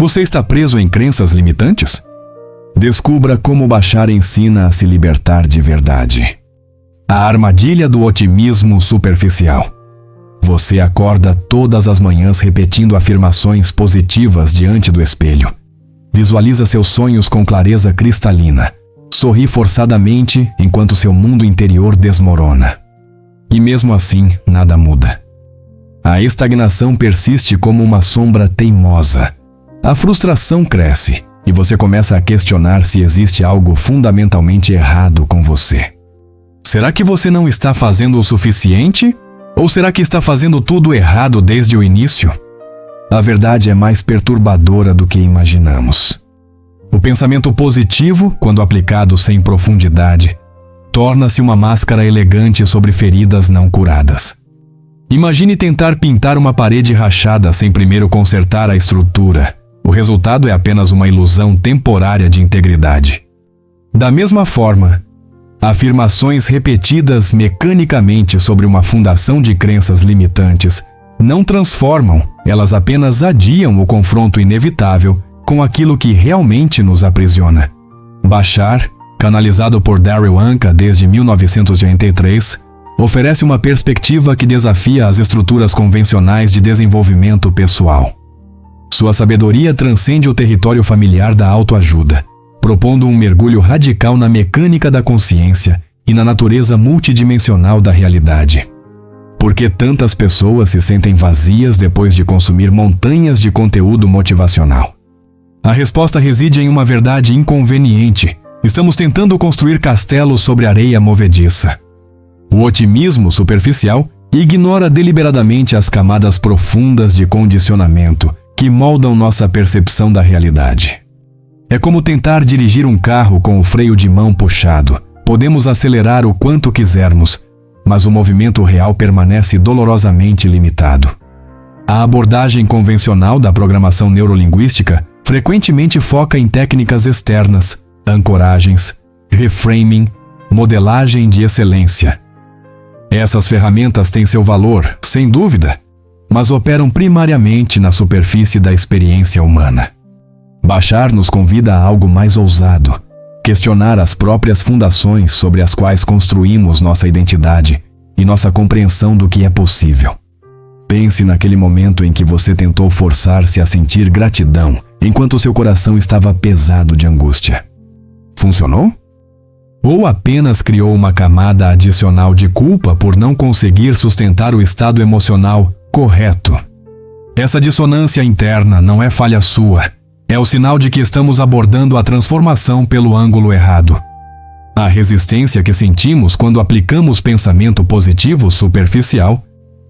Você está preso em crenças limitantes? Descubra como Bashar ensina a se libertar de verdade. A armadilha do otimismo superficial. Você acorda todas as manhãs repetindo afirmações positivas diante do espelho. Visualiza seus sonhos com clareza cristalina. Sorri forçadamente enquanto seu mundo interior desmorona. E mesmo assim, nada muda. A estagnação persiste como uma sombra teimosa. A frustração cresce e você começa a questionar se existe algo fundamentalmente errado com você. Será que você não está fazendo o suficiente? Ou será que está fazendo tudo errado desde o início? A verdade é mais perturbadora do que imaginamos. O pensamento positivo, quando aplicado sem profundidade, torna-se uma máscara elegante sobre feridas não curadas. Imagine tentar pintar uma parede rachada sem primeiro consertar a estrutura. O resultado é apenas uma ilusão temporária de integridade. Da mesma forma, afirmações repetidas mecanicamente sobre uma fundação de crenças limitantes não transformam, elas apenas adiam o confronto inevitável com aquilo que realmente nos aprisiona. Bashar, canalizado por Darryl Anka desde 1983, oferece uma perspectiva que desafia as estruturas convencionais de desenvolvimento pessoal. Sua sabedoria transcende o território familiar da autoajuda, propondo um mergulho radical na mecânica da consciência e na natureza multidimensional da realidade. Por que tantas pessoas se sentem vazias depois de consumir montanhas de conteúdo motivacional? A resposta reside em uma verdade inconveniente. Estamos tentando construir castelos sobre areia movediça. O otimismo superficial ignora deliberadamente as camadas profundas de condicionamento que moldam nossa percepção da realidade. É como tentar dirigir um carro com o freio de mão puxado. Podemos acelerar o quanto quisermos, mas o movimento real permanece dolorosamente limitado. A abordagem convencional da programação neurolinguística frequentemente foca em técnicas externas, ancoragens, reframing, modelagem de excelência. Essas ferramentas têm seu valor, sem dúvida, mas operam primariamente na superfície da experiência humana. Bashar nos convida a algo mais ousado, questionar as próprias fundações sobre as quais construímos nossa identidade e nossa compreensão do que é possível. Pense naquele momento em que você tentou forçar-se a sentir gratidão enquanto seu coração estava pesado de angústia. Funcionou? Ou apenas criou uma camada adicional de culpa por não conseguir sustentar o estado emocional correto? Essa dissonância interna não é falha sua, é o sinal de que estamos abordando a transformação pelo ângulo errado. A resistência que sentimos quando aplicamos pensamento positivo superficial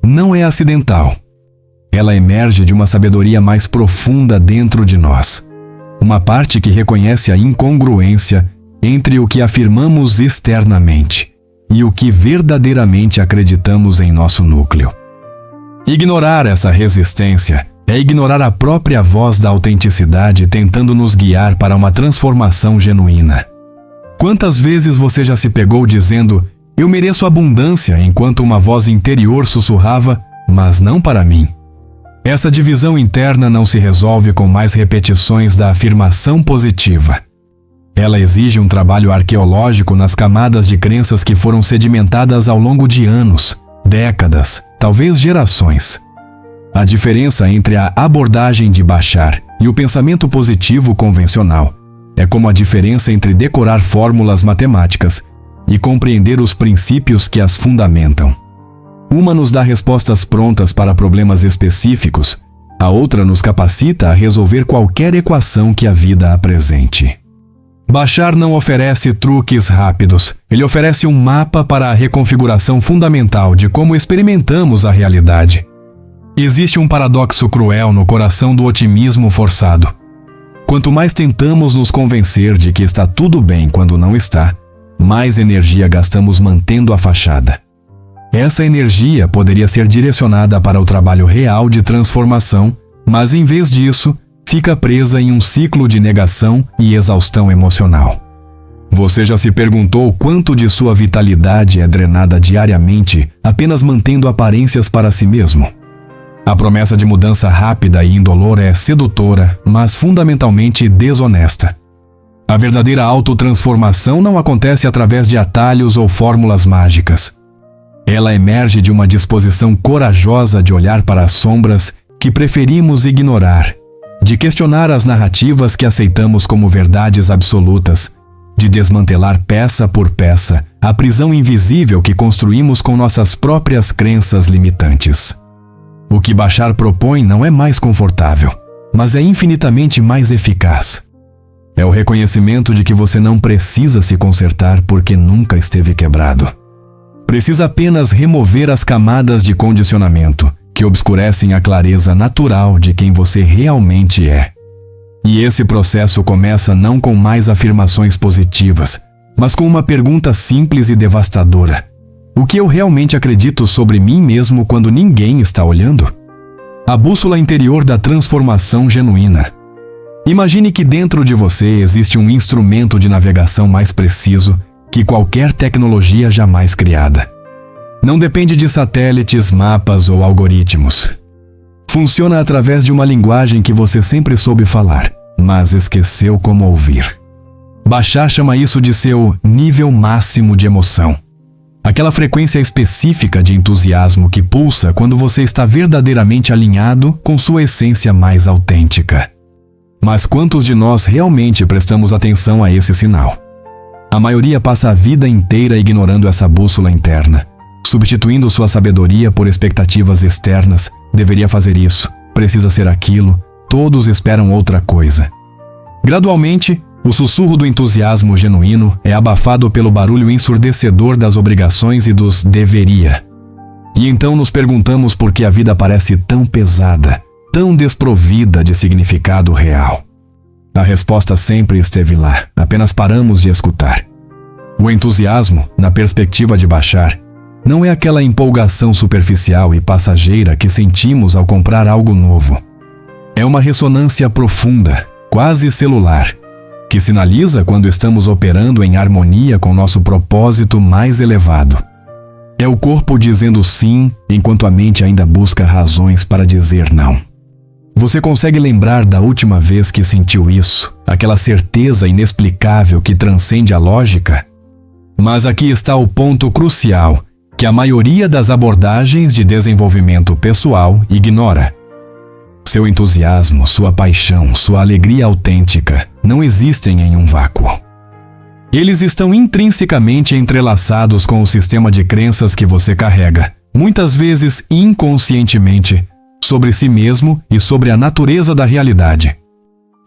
não é acidental. Ela emerge de uma sabedoria mais profunda dentro de nós. Uma parte que reconhece a incongruência entre o que afirmamos externamente e o que verdadeiramente acreditamos em nosso núcleo. Ignorar essa resistência é ignorar a própria voz da autenticidade tentando nos guiar para uma transformação genuína. Quantas vezes você já se pegou dizendo, eu mereço abundância, enquanto uma voz interior sussurrava, mas não para mim? Essa divisão interna não se resolve com mais repetições da afirmação positiva. Ela exige um trabalho arqueológico nas camadas de crenças que foram sedimentadas ao longo de anos, décadas, talvez gerações. A diferença entre a abordagem de Bashar e o pensamento positivo convencional é como a diferença entre decorar fórmulas matemáticas e compreender os princípios que as fundamentam. Uma nos dá respostas prontas para problemas específicos, a outra nos capacita a resolver qualquer equação que a vida apresente. Bashar não oferece truques rápidos, ele oferece um mapa para a reconfiguração fundamental de como experimentamos a realidade. Existe um paradoxo cruel no coração do otimismo forçado. Quanto mais tentamos nos convencer de que está tudo bem quando não está, mais energia gastamos mantendo a fachada. Essa energia poderia ser direcionada para o trabalho real de transformação, mas em vez disso, fica presa em um ciclo de negação e exaustão emocional. Você já se perguntou quanto de sua vitalidade é drenada diariamente apenas mantendo aparências para si mesmo? A promessa de mudança rápida e indolor é sedutora, mas fundamentalmente desonesta. A verdadeira autotransformação não acontece através de atalhos ou fórmulas mágicas. Ela emerge de uma disposição corajosa de olhar para as sombras que preferimos ignorar, de questionar as narrativas que aceitamos como verdades absolutas, de desmantelar peça por peça a prisão invisível que construímos com nossas próprias crenças limitantes. O que Bashar propõe não é mais confortável, mas é infinitamente mais eficaz. É o reconhecimento de que você não precisa se consertar porque nunca esteve quebrado. Precisa apenas remover as camadas de condicionamento que obscurecem a clareza natural de quem você realmente é. E esse processo começa não com mais afirmações positivas, mas com uma pergunta simples e devastadora: o que eu realmente acredito sobre mim mesmo quando ninguém está olhando? A bússola interior da transformação genuína. Imagine que dentro de você existe um instrumento de navegação mais preciso que qualquer tecnologia jamais criada. Não depende de satélites, mapas ou algoritmos. Funciona através de uma linguagem que você sempre soube falar, mas esqueceu como ouvir. Bashar chama isso de seu nível máximo de emoção. Aquela frequência específica de entusiasmo que pulsa quando você está verdadeiramente alinhado com sua essência mais autêntica. Mas quantos de nós realmente prestamos atenção a esse sinal? A maioria passa a vida inteira ignorando essa bússola interna, substituindo sua sabedoria por expectativas externas. Deveria fazer isso, precisa ser aquilo, todos esperam outra coisa. Gradualmente, o sussurro do entusiasmo genuíno é abafado pelo barulho ensurdecedor das obrigações e dos deveria. E então nos perguntamos por que a vida parece tão pesada, tão desprovida de significado real. A resposta sempre esteve lá, apenas paramos de escutar. O entusiasmo, na perspectiva de Bashar, não é aquela empolgação superficial e passageira que sentimos ao comprar algo novo. É uma ressonância profunda, quase celular, que sinaliza quando estamos operando em harmonia com nosso propósito mais elevado. É o corpo dizendo sim, enquanto a mente ainda busca razões para dizer não. Você consegue lembrar da última vez que sentiu isso, aquela certeza inexplicável que transcende a lógica? Mas aqui está o ponto crucial, que a maioria das abordagens de desenvolvimento pessoal ignora. Seu entusiasmo, sua paixão, sua alegria autêntica não existem em um vácuo. Eles estão intrinsecamente entrelaçados com o sistema de crenças que você carrega, muitas vezes inconscientemente, sobre si mesmo e sobre a natureza da realidade.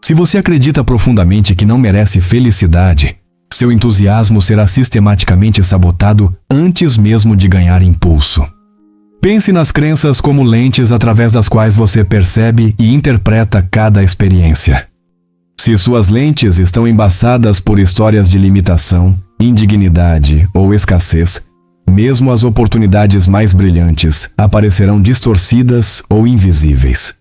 Se você acredita profundamente que não merece felicidade, seu entusiasmo será sistematicamente sabotado antes mesmo de ganhar impulso. Pense nas crenças como lentes através das quais você percebe e interpreta cada experiência. Se suas lentes estão embaçadas por histórias de limitação, indignidade ou escassez, mesmo as oportunidades mais brilhantes aparecerão distorcidas ou invisíveis.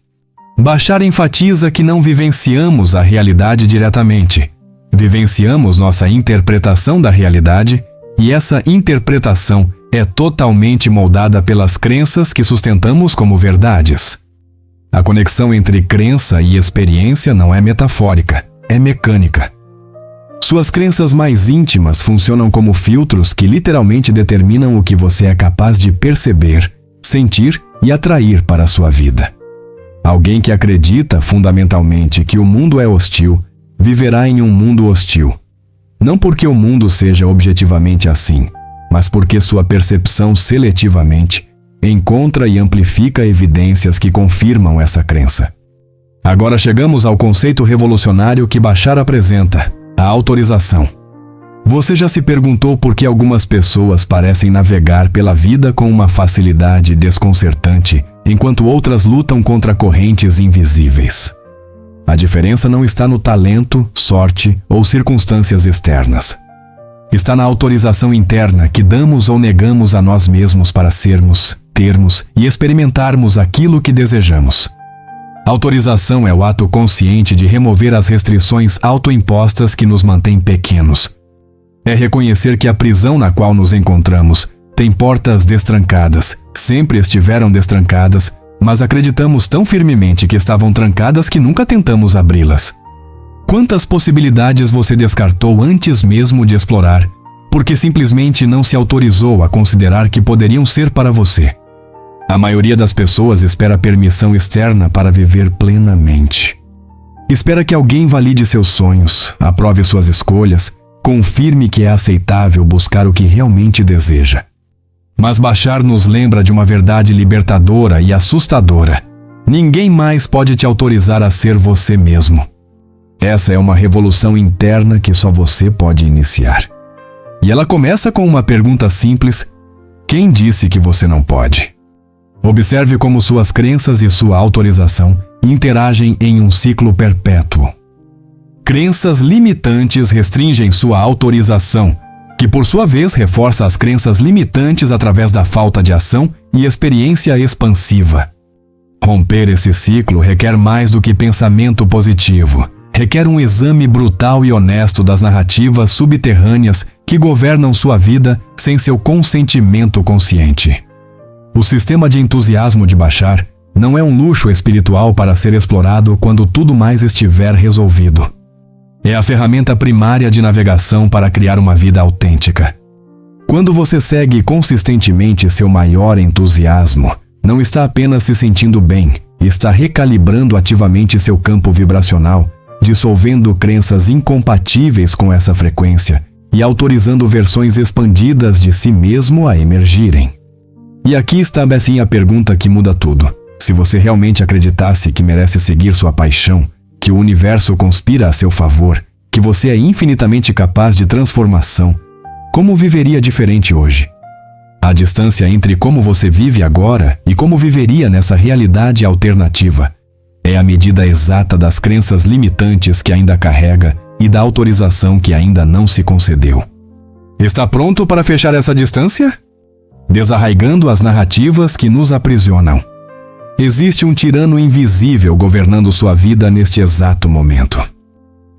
Bashar enfatiza que não vivenciamos a realidade diretamente. Vivenciamos nossa interpretação da realidade, e essa interpretação é totalmente moldada pelas crenças que sustentamos como verdades. A conexão entre crença e experiência não é metafórica, é mecânica. Suas crenças mais íntimas funcionam como filtros que literalmente determinam o que você é capaz de perceber, sentir e atrair para a sua vida. Alguém que acredita fundamentalmente que o mundo é hostil, viverá em um mundo hostil. Não porque o mundo seja objetivamente assim, mas porque sua percepção seletivamente encontra e amplifica evidências que confirmam essa crença. Agora chegamos ao conceito revolucionário que Bashar apresenta: a autorização. Você já se perguntou por que algumas pessoas parecem navegar pela vida com uma facilidade desconcertante, enquanto outras lutam contra correntes invisíveis? A diferença não está no talento, sorte ou circunstâncias externas. Está na autorização interna que damos ou negamos a nós mesmos para sermos, termos e experimentarmos aquilo que desejamos. Autorização é o ato consciente de remover as restrições autoimpostas que nos mantêm pequenos. É reconhecer que a prisão na qual nos encontramos tem portas destrancadas, sempre estiveram destrancadas, mas acreditamos tão firmemente que estavam trancadas que nunca tentamos abri-las. Quantas possibilidades você descartou antes mesmo de explorar, porque simplesmente não se autorizou a considerar que poderiam ser para você? A maioria das pessoas espera permissão externa para viver plenamente. Espera que alguém valide seus sonhos, aprove suas escolhas, confirme que é aceitável buscar o que realmente deseja. Mas Bashar nos lembra de uma verdade libertadora e assustadora. Ninguém mais pode te autorizar a ser você mesmo. Essa é uma revolução interna que só você pode iniciar. E ela começa com uma pergunta simples: quem disse que você não pode? Observe como suas crenças e sua autorização interagem em um ciclo perpétuo. Crenças limitantes restringem sua autorização, que por sua vez reforça as crenças limitantes através da falta de ação e experiência expansiva. Romper esse ciclo requer mais do que pensamento positivo. Requer um exame brutal e honesto das narrativas subterrâneas que governam sua vida sem seu consentimento consciente. O sistema de entusiasmo de Bashar não é um luxo espiritual para ser explorado quando tudo mais estiver resolvido. É a ferramenta primária de navegação para criar uma vida autêntica. Quando você segue consistentemente seu maior entusiasmo, não está apenas se sentindo bem, está recalibrando ativamente seu campo vibracional, dissolvendo crenças incompatíveis com essa frequência e autorizando versões expandidas de si mesmo a emergirem. E aqui está a pergunta que muda tudo. Se você realmente acreditasse que merece seguir sua paixão, que o universo conspira a seu favor, que você é infinitamente capaz de transformação, como viveria diferente hoje? A distância entre como você vive agora e como viveria nessa realidade alternativa é a medida exata das crenças limitantes que ainda carrega e da autorização que ainda não se concedeu. Está pronto para fechar essa distância? Desarraigando as narrativas que nos aprisionam. Existe um tirano invisível governando sua vida neste exato momento.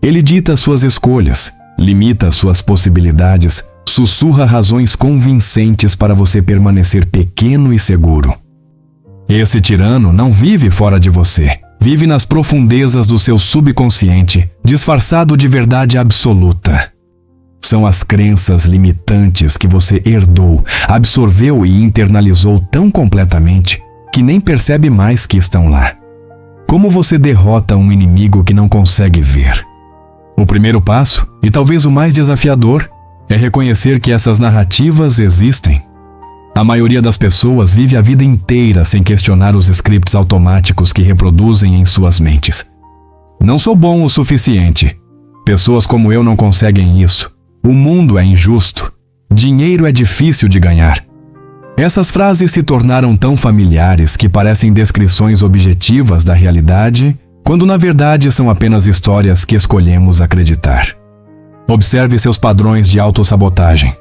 Ele dita suas escolhas, limita suas possibilidades, sussurra razões convincentes para você permanecer pequeno e seguro. Esse tirano não vive fora de você, vive nas profundezas do seu subconsciente, disfarçado de verdade absoluta. São as crenças limitantes que você herdou, absorveu e internalizou tão completamente que nem percebe mais que estão lá. Como você derrota um inimigo que não consegue ver? O primeiro passo, e talvez o mais desafiador, é reconhecer que essas narrativas existem. A maioria das pessoas vive a vida inteira sem questionar os scripts automáticos que reproduzem em suas mentes. Não sou bom o suficiente. Pessoas como eu não conseguem isso. O mundo é injusto. Dinheiro é difícil de ganhar. Essas frases se tornaram tão familiares que parecem descrições objetivas da realidade, quando na verdade são apenas histórias que escolhemos acreditar. Observe seus padrões de autossabotagem.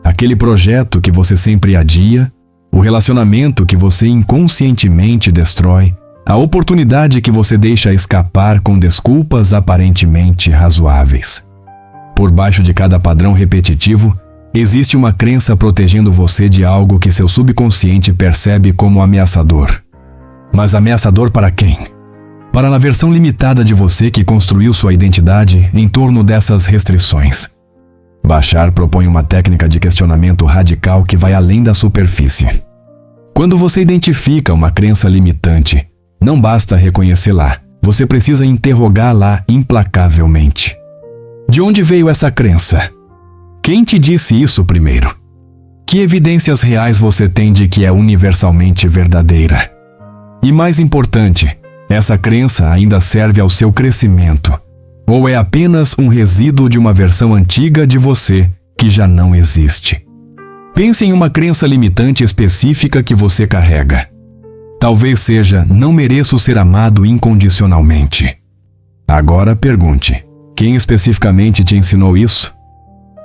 Aquele projeto que você sempre adia, o relacionamento que você inconscientemente destrói, a oportunidade que você deixa escapar com desculpas aparentemente razoáveis. Por baixo de cada padrão repetitivo, existe uma crença protegendo você de algo que seu subconsciente percebe como ameaçador. Mas ameaçador para quem? Para a versão limitada de você que construiu sua identidade em torno dessas restrições. Bashar propõe uma técnica de questionamento radical que vai além da superfície. Quando você identifica uma crença limitante, não basta reconhecê-la, você precisa interrogá-la implacavelmente. De onde veio essa crença? Quem te disse isso primeiro? Que evidências reais você tem de que é universalmente verdadeira? E mais importante, essa crença ainda serve ao seu crescimento, ou é apenas um resíduo de uma versão antiga de você que já não existe? Pense em uma crença limitante específica que você carrega. Talvez seja: não mereço ser amado incondicionalmente. Agora pergunte: quem especificamente te ensinou isso?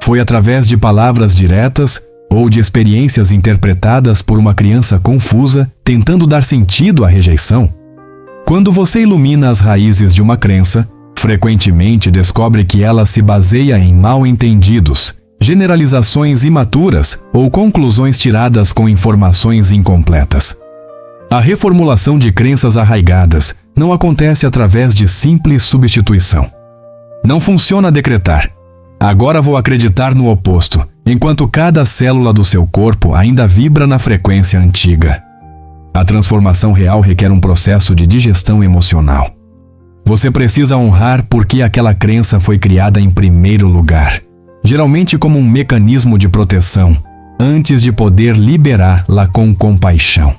Foi através de palavras diretas ou de experiências interpretadas por uma criança confusa tentando dar sentido à rejeição? Quando você ilumina as raízes de uma crença, frequentemente descobre que ela se baseia em mal-entendidos, generalizações imaturas ou conclusões tiradas com informações incompletas. A reformulação de crenças arraigadas não acontece através de simples substituição. Não funciona decretar: agora vou acreditar no oposto, enquanto cada célula do seu corpo ainda vibra na frequência antiga. A transformação real requer um processo de digestão emocional. Você precisa honrar por que aquela crença foi criada em primeiro lugar, geralmente como um mecanismo de proteção, antes de poder liberá-la com compaixão.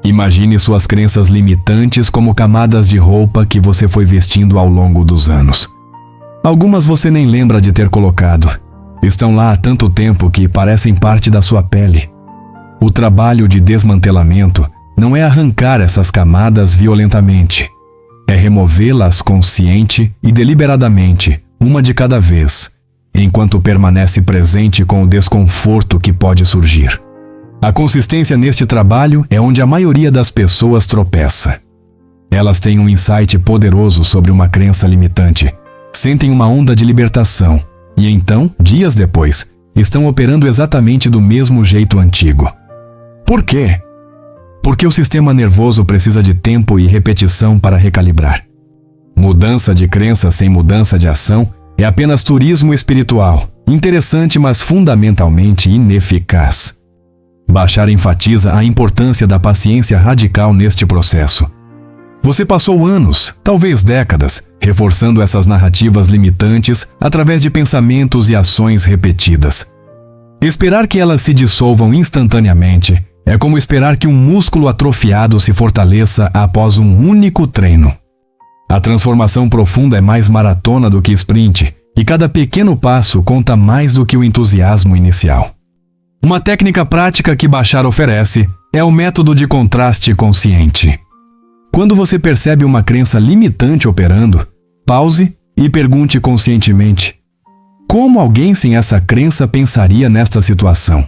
Imagine suas crenças limitantes como camadas de roupa que você foi vestindo ao longo dos anos. Algumas você nem lembra de ter colocado. Estão lá há tanto tempo que parecem parte da sua pele. O trabalho de desmantelamento não é arrancar essas camadas violentamente. É removê-las consciente e deliberadamente, uma de cada vez, enquanto permanece presente com o desconforto que pode surgir. A consistência neste trabalho é onde a maioria das pessoas tropeça. Elas têm um insight poderoso sobre uma crença limitante, sentem uma onda de libertação e então, dias depois, estão operando exatamente do mesmo jeito antigo. Por quê? Porque o sistema nervoso precisa de tempo e repetição para recalibrar. Mudança de crença sem mudança de ação é apenas turismo espiritual, interessante, mas fundamentalmente ineficaz. Bashar enfatiza a importância da paciência radical neste processo. Você passou anos, talvez décadas, reforçando essas narrativas limitantes através de pensamentos e ações repetidas. Esperar que elas se dissolvam instantaneamente é como esperar que um músculo atrofiado se fortaleça após um único treino. A transformação profunda é mais maratona do que sprint, e cada pequeno passo conta mais do que o entusiasmo inicial. Uma técnica prática que Bashar oferece é o método de contraste consciente. Quando você percebe uma crença limitante operando, pause e pergunte conscientemente: como alguém sem essa crença pensaria nesta situação?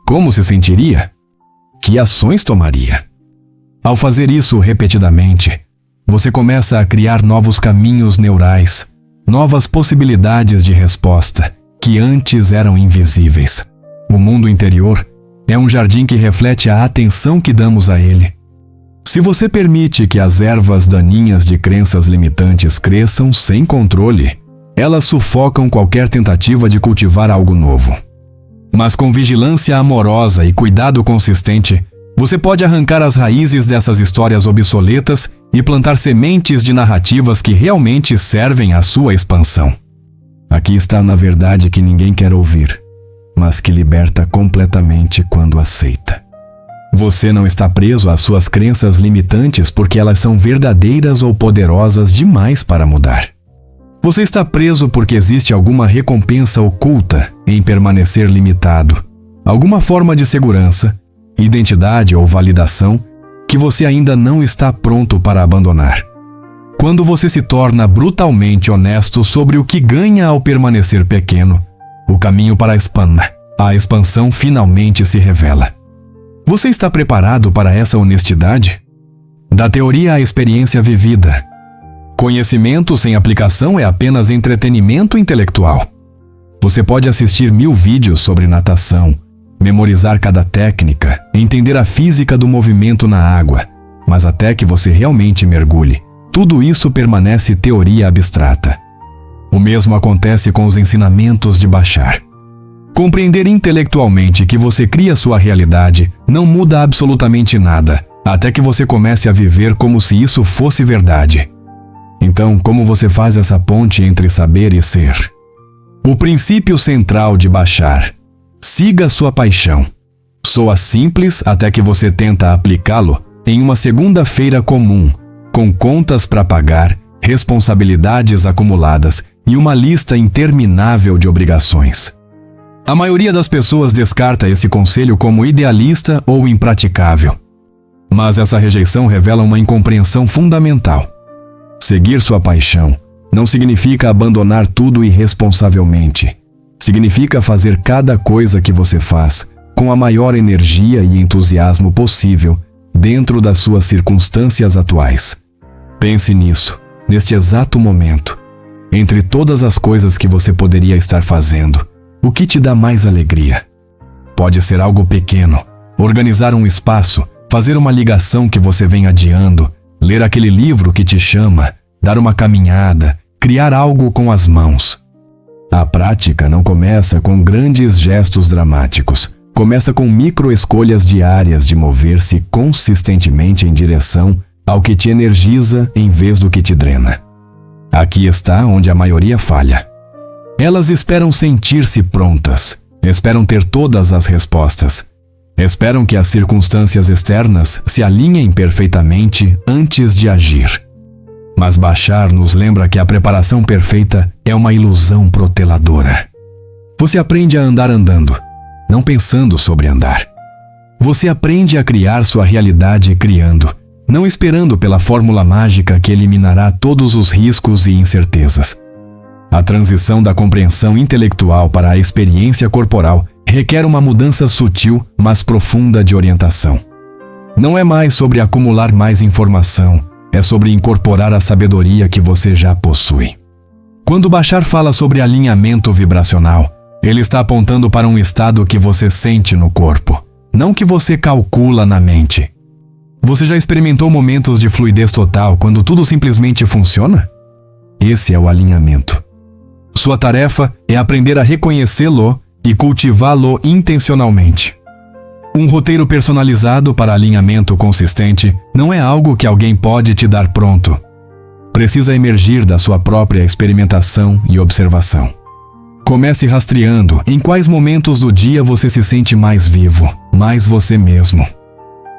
Como se sentiria? Que ações tomaria? Ao fazer isso repetidamente, você começa a criar novos caminhos neurais, novas possibilidades de resposta que antes eram invisíveis. O mundo interior é um jardim que reflete a atenção que damos a ele. Se você permite que as ervas daninhas de crenças limitantes cresçam sem controle, elas sufocam qualquer tentativa de cultivar algo novo. Mas com vigilância amorosa e cuidado consistente, você pode arrancar as raízes dessas histórias obsoletas e plantar sementes de narrativas que realmente servem à sua expansão. Aqui está na verdade que ninguém quer ouvir, mas que liberta completamente quando aceita. Você não está preso às suas crenças limitantes porque elas são verdadeiras ou poderosas demais para mudar. Você está preso porque existe alguma recompensa oculta em permanecer limitado, alguma forma de segurança, identidade ou validação que você ainda não está pronto para abandonar. Quando você se torna brutalmente honesto sobre o que ganha ao permanecer pequeno, o caminho para a expansão finalmente se revela. Você está preparado para essa honestidade? Da teoria à experiência vivida. Conhecimento sem aplicação é apenas entretenimento intelectual. Você pode assistir 1000 vídeos sobre natação, memorizar cada técnica, entender a física do movimento na água, mas até que você realmente mergulhe, tudo isso permanece teoria abstrata. O mesmo acontece com os ensinamentos de Bashar. Compreender intelectualmente que você cria sua realidade não muda absolutamente nada, até que você comece a viver como se isso fosse verdade. Então, como você faz essa ponte entre saber e ser? O princípio central de Bashar: siga sua paixão. Soa simples até que você tenta aplicá-lo em uma segunda-feira comum, com contas para pagar, responsabilidades acumuladas e uma lista interminável de obrigações. A maioria das pessoas descarta esse conselho como idealista ou impraticável. Mas essa rejeição revela uma incompreensão fundamental. Seguir sua paixão não significa abandonar tudo irresponsavelmente. Significa fazer cada coisa que você faz com a maior energia e entusiasmo possível dentro das suas circunstâncias atuais. Pense nisso, neste exato momento. Entre todas as coisas que você poderia estar fazendo, o que te dá mais alegria? Pode ser algo pequeno, organizar um espaço, fazer uma ligação que você vem adiando, ler aquele livro que te chama, dar uma caminhada, criar algo com as mãos. A prática não começa com grandes gestos dramáticos. Começa com micro-escolhas diárias de mover-se consistentemente em direção ao que te energiza em vez do que te drena. Aqui está onde a maioria falha. Elas esperam sentir-se prontas, esperam ter todas as respostas, esperam que as circunstâncias externas se alinhem perfeitamente antes de agir. Mas Bashar nos lembra que a preparação perfeita é uma ilusão proteladora. Você aprende a andar andando, não pensando sobre andar. Você aprende a criar sua realidade criando, não esperando pela fórmula mágica que eliminará todos os riscos e incertezas. A transição da compreensão intelectual para a experiência corporal requer uma mudança sutil, mas profunda de orientação. Não é mais sobre acumular mais informação, é sobre incorporar a sabedoria que você já possui. Quando Bashar fala sobre alinhamento vibracional, ele está apontando para um estado que você sente no corpo, não que você calcula na mente. Você já experimentou momentos de fluidez total quando tudo simplesmente funciona? Esse é o alinhamento. Sua tarefa é aprender a reconhecê-lo e cultivá-lo intencionalmente. Um roteiro personalizado para alinhamento consistente não é algo que alguém pode te dar pronto. Precisa emergir da sua própria experimentação e observação. Comece rastreando em quais momentos do dia você se sente mais vivo, mais você mesmo.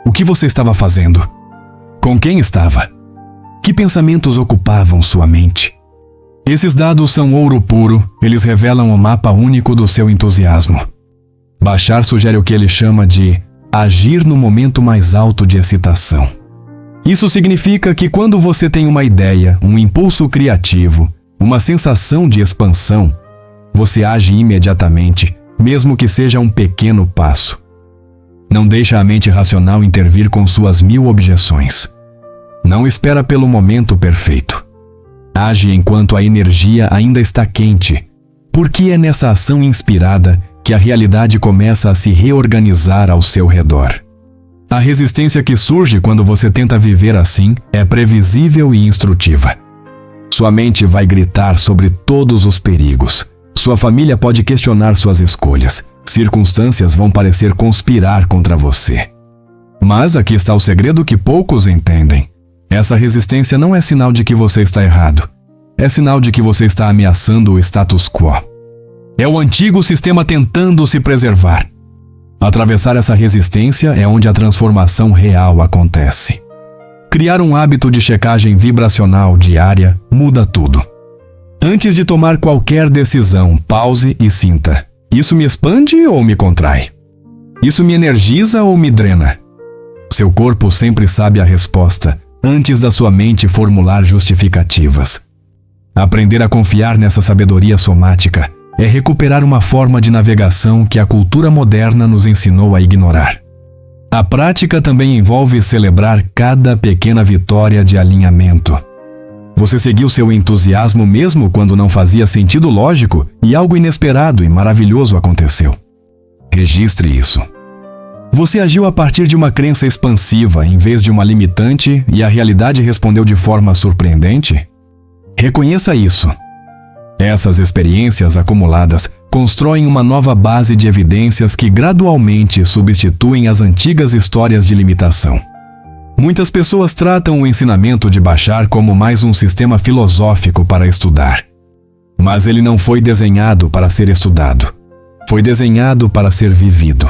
O que você estava fazendo? Com quem estava? Que pensamentos ocupavam sua mente? Esses dados são ouro puro, eles revelam o mapa único do seu entusiasmo. Bashar sugere o que ele chama de agir no momento mais alto de excitação. Isso significa que quando você tem uma ideia, um impulso criativo, uma sensação de expansão, você age imediatamente, mesmo que seja um pequeno passo. Não deixa a mente racional intervir com suas 1000 objeções. Não espera pelo momento perfeito. Age enquanto a energia ainda está quente, porque é nessa ação inspirada que a realidade começa a se reorganizar ao seu redor. A resistência que surge quando você tenta viver assim é previsível e instrutiva. Sua mente vai gritar sobre todos os perigos. Sua família pode questionar suas escolhas. Circunstâncias vão parecer conspirar contra você. Mas aqui está o segredo que poucos entendem. Essa resistência não é sinal de que você está errado. É sinal de que você está ameaçando o status quo. É o antigo sistema tentando se preservar. Atravessar essa resistência é onde a transformação real acontece. Criar um hábito de checagem vibracional diária muda tudo. Antes de tomar qualquer decisão, pause e sinta. Isso me expande ou me contrai? Isso me energiza ou me drena? Seu corpo sempre sabe a resposta, antes da sua mente formular justificativas. Aprender a confiar nessa sabedoria somática é recuperar uma forma de navegação que a cultura moderna nos ensinou a ignorar. A prática também envolve celebrar cada pequena vitória de alinhamento. Você seguiu seu entusiasmo mesmo quando não fazia sentido lógico e algo inesperado e maravilhoso aconteceu. Registre isso. Você agiu a partir de uma crença expansiva em vez de uma limitante e a realidade respondeu de forma surpreendente? Reconheça isso. Essas experiências acumuladas constroem uma nova base de evidências que gradualmente substituem as antigas histórias de limitação. Muitas pessoas tratam o ensinamento de Bashar como mais um sistema filosófico para estudar. Mas ele não foi desenhado para ser estudado. Foi desenhado para ser vivido.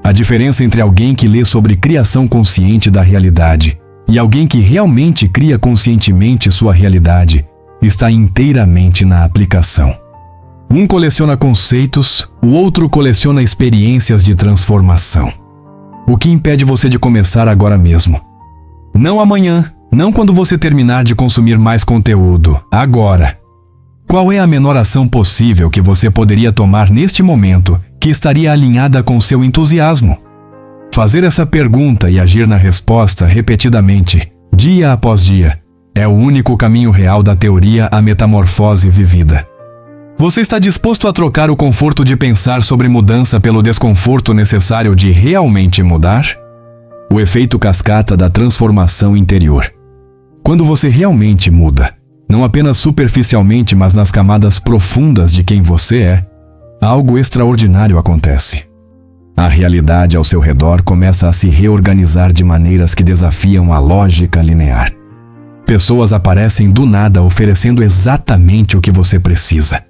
A diferença entre alguém que lê sobre criação consciente da realidade e alguém que realmente cria conscientemente sua realidade está inteiramente na aplicação. Um coleciona conceitos, o outro coleciona experiências de transformação. O que impede você de começar agora mesmo? Não amanhã, não quando você terminar de consumir mais conteúdo, agora. Qual é a menor ação possível que você poderia tomar neste momento que estaria alinhada com seu entusiasmo? Fazer essa pergunta e agir na resposta repetidamente, dia após dia, é o único caminho real da teoria à metamorfose vivida. Você está disposto a trocar o conforto de pensar sobre mudança pelo desconforto necessário de realmente mudar? O efeito cascata da transformação interior. Quando você realmente muda, não apenas superficialmente, mas nas camadas profundas de quem você é, algo extraordinário acontece. A realidade ao seu redor começa a se reorganizar de maneiras que desafiam a lógica linear. Pessoas aparecem do nada oferecendo exatamente o que você precisa.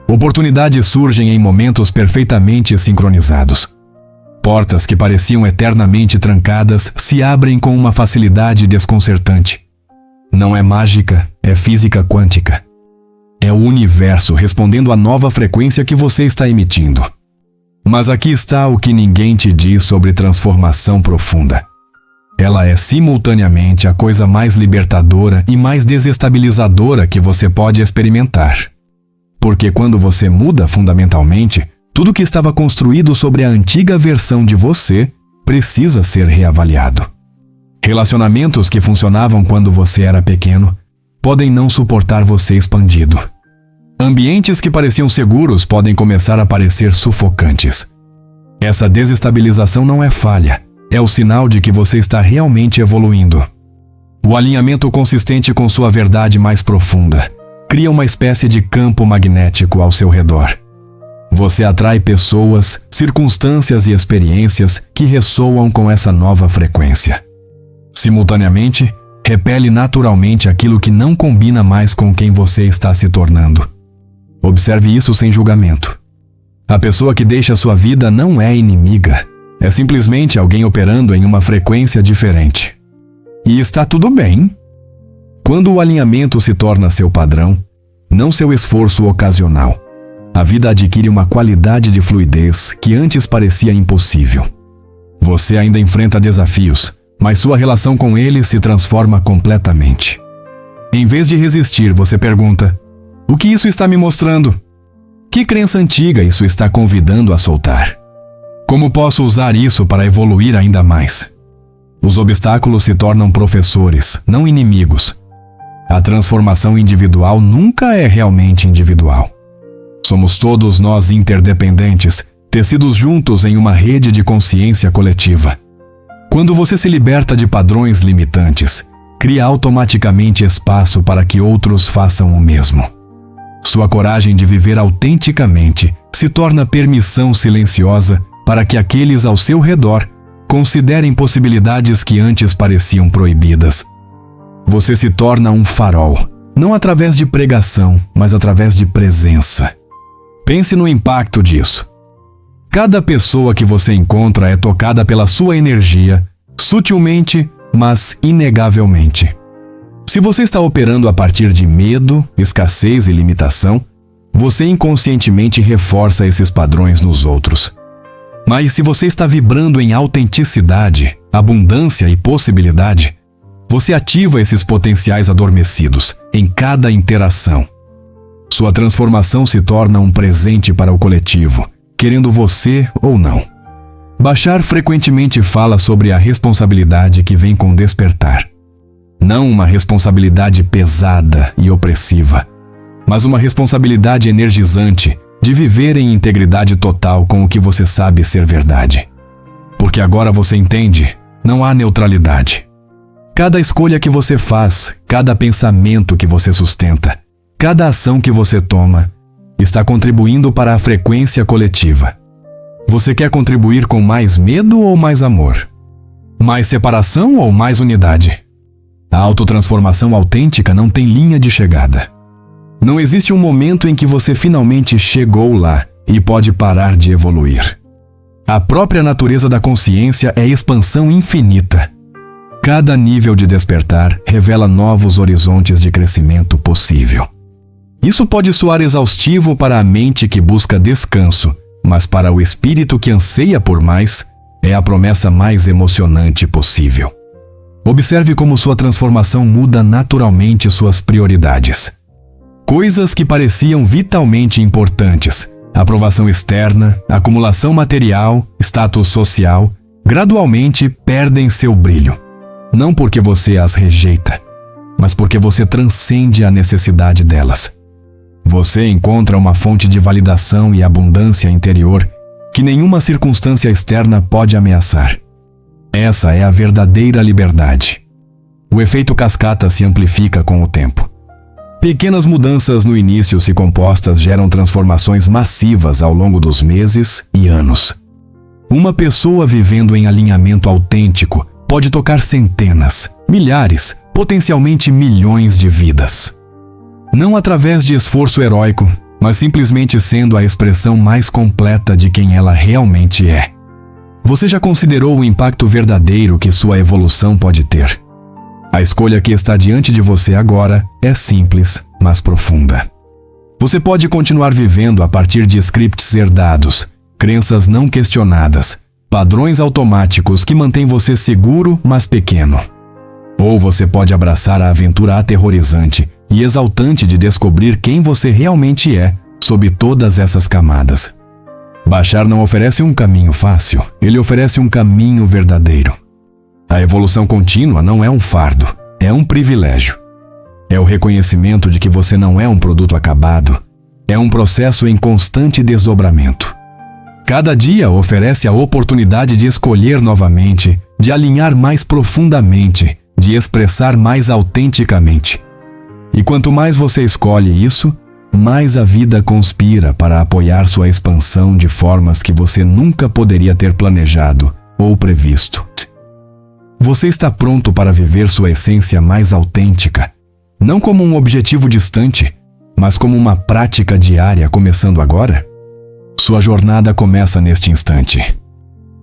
Oportunidades surgem em momentos perfeitamente sincronizados. Portas que pareciam eternamente trancadas se abrem com uma facilidade desconcertante. Não é mágica, é física quântica. É o universo respondendo à nova frequência que você está emitindo. Mas aqui está o que ninguém te diz sobre transformação profunda. Ela é simultaneamente a coisa mais libertadora e mais desestabilizadora que você pode experimentar. Porque quando você muda fundamentalmente, tudo que estava construído sobre a antiga versão de você precisa ser reavaliado. Relacionamentos que funcionavam quando você era pequeno podem não suportar você expandido. Ambientes que pareciam seguros podem começar a parecer sufocantes. Essa desestabilização não é falha, é o sinal de que você está realmente evoluindo. O alinhamento consistente com sua verdade mais profunda cria uma espécie de campo magnético ao seu redor. Você atrai pessoas, circunstâncias e experiências que ressoam com essa nova frequência. Simultaneamente, repele naturalmente aquilo que não combina mais com quem você está se tornando. Observe isso sem julgamento. A pessoa que deixa sua vida não é inimiga, é simplesmente alguém operando em uma frequência diferente. E está tudo bem. Quando o alinhamento se torna seu padrão, não seu esforço ocasional, a vida adquire uma qualidade de fluidez que antes parecia impossível. Você ainda enfrenta desafios, mas sua relação com eles se transforma completamente. Em vez de resistir, você pergunta: o que isso está me mostrando? Que crença antiga isso está convidando a soltar? Como posso usar isso para evoluir ainda mais? Os obstáculos se tornam professores, não inimigos. A transformação individual nunca é realmente individual. Somos todos nós interdependentes, tecidos juntos em uma rede de consciência coletiva. Quando você se liberta de padrões limitantes, cria automaticamente espaço para que outros façam o mesmo. Sua coragem de viver autenticamente se torna permissão silenciosa para que aqueles ao seu redor considerem possibilidades que antes pareciam proibidas. Você se torna um farol, não através de pregação, mas através de presença. Pense no impacto disso. Cada pessoa que você encontra é tocada pela sua energia, sutilmente, mas inegavelmente. Se você está operando a partir de medo, escassez e limitação, você inconscientemente reforça esses padrões nos outros. Mas se você está vibrando em autenticidade, abundância e possibilidade, você ativa esses potenciais adormecidos em cada interação. Sua transformação se torna um presente para o coletivo, querendo você ou não. Bashar frequentemente fala sobre a responsabilidade que vem com despertar. Não uma responsabilidade pesada e opressiva, mas uma responsabilidade energizante de viver em integridade total com o que você sabe ser verdade. Porque agora você entende, não há neutralidade. Cada escolha que você faz, cada pensamento que você sustenta, cada ação que você toma, está contribuindo para a frequência coletiva. Você quer contribuir com mais medo ou mais amor? Mais separação ou mais unidade? A autotransformação autêntica não tem linha de chegada. Não existe um momento em que você finalmente chegou lá e pode parar de evoluir. A própria natureza da consciência é expansão infinita. Cada nível de despertar revela novos horizontes de crescimento possível. Isso pode soar exaustivo para a mente que busca descanso, mas para o espírito que anseia por mais, é a promessa mais emocionante possível. Observe como sua transformação muda naturalmente suas prioridades. Coisas que pareciam vitalmente importantes, aprovação externa, acumulação material, status social, gradualmente perdem seu brilho. Não porque você as rejeita, mas porque você transcende a necessidade delas. Você encontra uma fonte de validação e abundância interior que nenhuma circunstância externa pode ameaçar. Essa é a verdadeira liberdade. O efeito cascata se amplifica com o tempo. Pequenas mudanças no início, se compostas, geram transformações massivas ao longo dos meses e anos. Uma pessoa vivendo em alinhamento autêntico pode tocar centenas, milhares, potencialmente milhões de vidas. Não através de esforço heróico, mas simplesmente sendo a expressão mais completa de quem ela realmente é. Você já considerou o impacto verdadeiro que sua evolução pode ter? A escolha que está diante de você agora é simples, mas profunda. Você pode continuar vivendo a partir de scripts herdados, crenças não questionadas, padrões automáticos que mantêm você seguro, mas pequeno. Ou você pode abraçar a aventura aterrorizante e exaltante de descobrir quem você realmente é sob todas essas camadas. Bashar não oferece um caminho fácil, ele oferece um caminho verdadeiro. A evolução contínua não é um fardo, é um privilégio. É o reconhecimento de que você não é um produto acabado, é um processo em constante desdobramento. Cada dia oferece a oportunidade de escolher novamente, de alinhar mais profundamente, de expressar mais autenticamente. E quanto mais você escolhe isso, mais a vida conspira para apoiar sua expansão de formas que você nunca poderia ter planejado ou previsto. Você está pronto para viver sua essência mais autêntica, não como um objetivo distante, mas como uma prática diária começando agora? Sua jornada começa neste instante.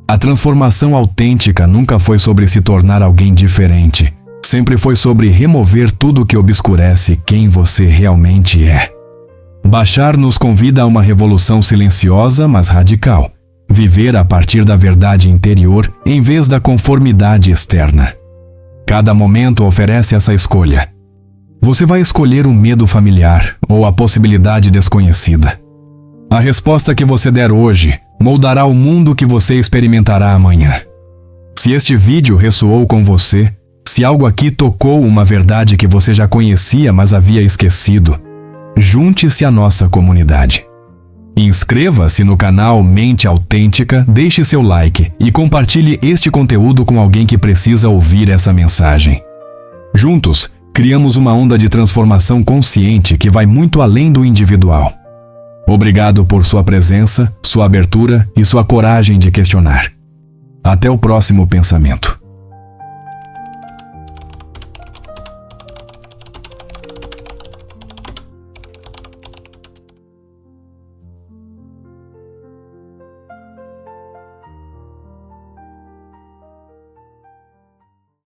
A transformação autêntica nunca foi sobre se tornar alguém diferente, sempre foi sobre remover tudo que obscurece quem você realmente é. Bashar nos convida a uma revolução silenciosa, mas radical. Viver a partir da verdade interior em vez da conformidade externa. Cada momento oferece essa escolha. Você vai escolher o medo familiar ou a possibilidade desconhecida. A resposta que você der hoje moldará o mundo que você experimentará amanhã. Se este vídeo ressoou com você, se algo aqui tocou uma verdade que você já conhecia, mas havia esquecido, junte-se à nossa comunidade. Inscreva-se no canal Mente Autêntica, deixe seu like e compartilhe este conteúdo com alguém que precisa ouvir essa mensagem. Juntos, criamos uma onda de transformação consciente que vai muito além do individual. Obrigado por sua presença, sua abertura e sua coragem de questionar. Até o próximo pensamento.